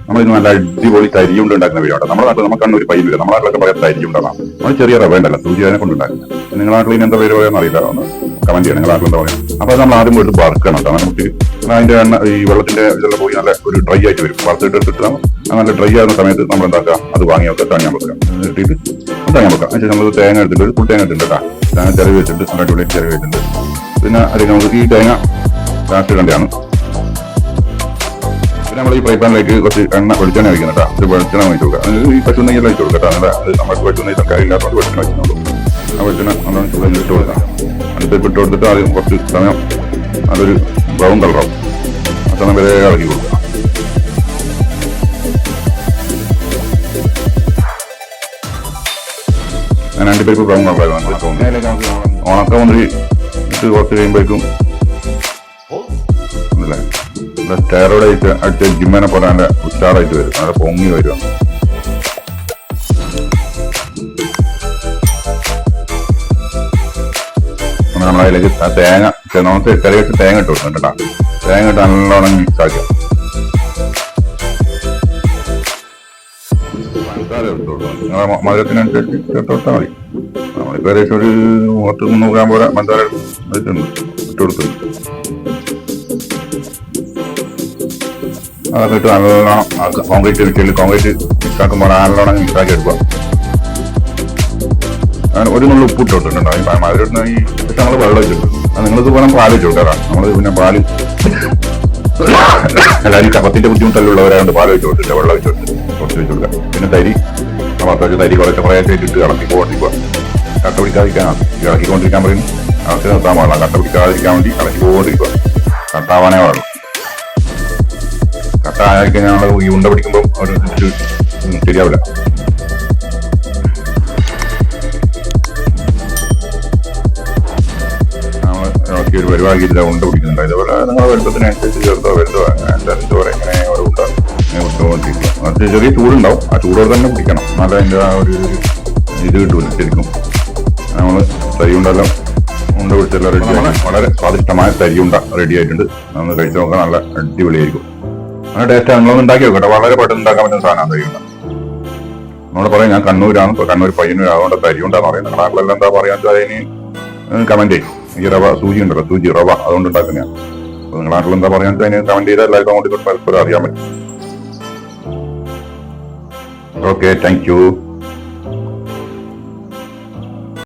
നമ്മളിന്ന് നല്ല അടിപൊളി തരിയുണ്ട് ഉണ്ടാക്കുന്ന വീടാണ്. നമ്മുടെ നാട്ടിൽ നമുക്ക് കണ്ണൂർ പയ്യില്ല, നമ്മുടെ നാട്ടിലൊക്കെ പറയാം തരിയുണ്ടാണ്. നമ്മൾ ചെറിയ റവ ഉണ്ടല്ലോ, സൂചി അതിനെ കൊണ്ട് ഉണ്ടാക്കുന്നത്. നിങ്ങളുടെ നാട്ടിൽ ഇനി എന്താ പേര് പറയാന്ന് അറിയില്ല, ഒന്ന് കമന്റ് ചെയ്യാം നിങ്ങളുടെ നാട്ടിൽ എന്താ പറയാം. അപ്പൊ നമ്മൾ ആദ്യം പോയിട്ട് വറുക്കണം കേട്ടോ. നമുക്ക് അതിന്റെ എണ്ണ ഈ വെള്ളത്തിന്റെ ഇതെല്ലാം പോയി നല്ല ഒരു ഡ്രൈ ആയിട്ട് വരും. വറുത്തിട്ട് നല്ല ഡ്രൈ ആകുന്ന സമയത്ത് നമ്മൾ എന്താക്കുക, അത് വാങ്ങി വെക്കുക, തണിയാൻ വെക്കുക, ഇട്ടിട്ട് തണിയാൻ വെക്കുക. അതിന് നമ്മൾ തേങ്ങ എടുത്തിട്ട് ഒരു ഫുൾ തേങ്ങ എടുത്തിട്ട് കേട്ടോ, തേങ്ങ ചിലവ് വെച്ചിട്ട് നല്ല അടിപൊളി ചിലവ് വെച്ചിട്ടുണ്ട്. പിന്നെ അതിന് നമുക്ക് ഈ തേങ്ങ ലാസ്റ്റ് ഇടേണ്ടതാണ്. പിന്നെ നമ്മൾ ഈ ഫ്രൈ പാനിലേക്ക് കുറച്ച് എണ്ണ വെളിച്ചെണ്ണ വയ്ക്കുന്നത് കേട്ടോ. ഒരു വെളിച്ചെണ്ണ വെച്ച് കൊടുക്കുക. ഈ പശു നെയ്യെല്ലാം വെച്ച് കൊടുക്കുക കേട്ടോ. അത് നമുക്ക് പശു നെയ്യ് കാര്യമില്ലാത്തത് വെളിച്ചെണ്ണ വെച്ചിട്ടുള്ളൂ. ആ വെളിച്ചെണ്ണ നമ്മൾ ചൂടിൽ ഇട്ട് കൊടുക്കാം. അടുത്തേക്ക് ഇട്ട് കൊടുത്തിട്ട് ആദ്യം കുറച്ച് സമയം നല്ലൊരു ബ്രൗൺ കളറാവും. ആ സമയം വരെ ഇളക്കി കൊടുക്കുക. ഞാൻ അണ്ടിപ്പരിപ്പ് ബ്രൗൺ കളറായിരുന്നു തോന്നുന്നു. ഉണക്ക മുന്തിരി ഇട്ട് കുറച്ച് കഴിയുമ്പോഴേക്കും സ്റ്റെറോയിഡ് അടിച്ച ജിമ്മനെ പോലെ നല്ല ഉഷാറായിട്ട് വരും, നല്ല പൊങ്ങി വരും. നമ്മളതിലേക്ക് തേങ്ങ നമുക്ക് കറി വെച്ച് തേങ്ങ ഇട്ട് കൊടുക്കണം കേട്ടോ. തേങ്ങ ഇട്ട് നല്ലോണം മിക്സ് ആക്കുക. പഞ്ചസാര ഇട്ട് കൊടുക്കണം, നിങ്ങളെ മധുരത്തിനനുസരിച്ച് ഇട്ട് കൊടുത്താൽ മതി. നമ്മളിപ്പോൾ ഏകദേശം ഒരു 300 ഗ്രാം പോലെ പഞ്ചസാര ഇട്ട് കൊടുക്കുന്നു. അതൊക്കെ ഇട്ട് നല്ലോണം കോൺക്രീറ്റ് മിക്സാക്കുമ്പോൾ നല്ലോണം മിക്സാക്കി എടുക്കുക. ഒരു നുള്ളു ഉപ്പിട്ട് കൊടുത്തിട്ടുണ്ടോ അതിലിടുന്ന ഈ ഞങ്ങൾ വെള്ളം വെച്ചിട്ടുണ്ട്. നിങ്ങൾക്ക് വേണം പാല് വെച്ച് കൊടുക്കാം. നമ്മൾ പിന്നെ പാല് എല്ലാവരും കപ്പത്തിന്റെ ബുദ്ധിമുട്ടല്ലുള്ളവരായതുകൊണ്ട് പാല് വെച്ച് കൊടുത്തില്ല, വെള്ളം വെച്ച് കൊടുത്തിട്ട് കുറച്ച് വെച്ച് കൊടുക്കാം. പിന്നെ തരി തരി കുറച്ച് കുറേ ഇട്ട് ഇളക്കിക്കൊണ്ടിരിക്കുക. കട്ട പിടിക്കാതിരിക്കാനാണ് ഇളക്കിക്കൊണ്ടിരിക്കാൻ പറയും. ഇളക്കി നിർത്താൻ പാടില്ല, കട്ട പിടിക്കാതിരിക്കാൻ വേണ്ടി ഇളക്കിക്കൊണ്ടിരിക്കുക. കട്ടാവാനേ പാടുള്ളൂ. കട്ട ആയിക്കഴിഞ്ഞാൽ ഈ ഉണ്ട പിടിക്കുമ്പോൾ ഒരു ശരിയാവില്ല. ഇളക്കി ഒരു പരിപാടിയില്ല, ഉണ്ട പിടിക്കുന്നുണ്ട്. ഇതുപോലെ നിങ്ങളുടെ വലുപ്പത്തിനനുസരിച്ച് ചെറുതോ വലുതോ എന്താ പറയുക ഇങ്ങനെ ഓരോ ഉണ്ട വിട്ടുകൊണ്ടിരിക്കുക. അത് ചെറിയ ചൂടുണ്ടാവും, ആ ചൂടോടെ തന്നെ പിടിക്കണം, നല്ല അതിൻ്റെ ആ ഒരു ഇത് കിട്ടൂല ശരിക്കും. നമ്മൾ തരിയുണ്ടെല്ലാം ഉണ്ട പിടിച്ചെല്ലാം റെഡി. വളരെ സ്വാദിഷ്ടമായ തരിയുണ്ട റെഡി ആയിട്ടുണ്ട്. നമ്മൾ കഴിച്ചു നോക്കാൻ നല്ല അടിപൊളിയായിരിക്കും. അങ്ങനെ ടേസ്റ്റ് നിങ്ങളൊന്ന് ഉണ്ടാക്കി നോക്കട്ടെ. വളരെ പെട്ടെന്ന് ഉണ്ടാക്കാൻ പറ്റുന്ന സാധനമാണ് തരിയുണ്ട. നമ്മളോട് പറയാം ഞാൻ കണ്ണൂരാണ്, ഇപ്പോൾ കണ്ണൂർ പയ്യന്നൂർ, അതുകൊണ്ട് തരിയുണ്ടെന്ന് പറയുന്നത്. നിങ്ങളുടെ നാട്ടിലെല്ലാം എന്താ പറയാന്ന് വെച്ചാൽ അതിന് കമന്റ് ചെയ്യും. ഈ റവ സൂചി ഉണ്ടല്ലോ, സൂചി റവ, അതുകൊണ്ട് ഉണ്ടാക്കുന്നതാണ്. അപ്പോൾ നിങ്ങളുടെ നാട്ടിൽ എന്താ പറയാന്ന് വെച്ചാൽ അതിന് കമന്റ് ചെയ്താൽ എല്ലാവർക്കും അങ്ങോട്ട് പരസ്പരം അറിയാൻ പറ്റും. Okay, thank you.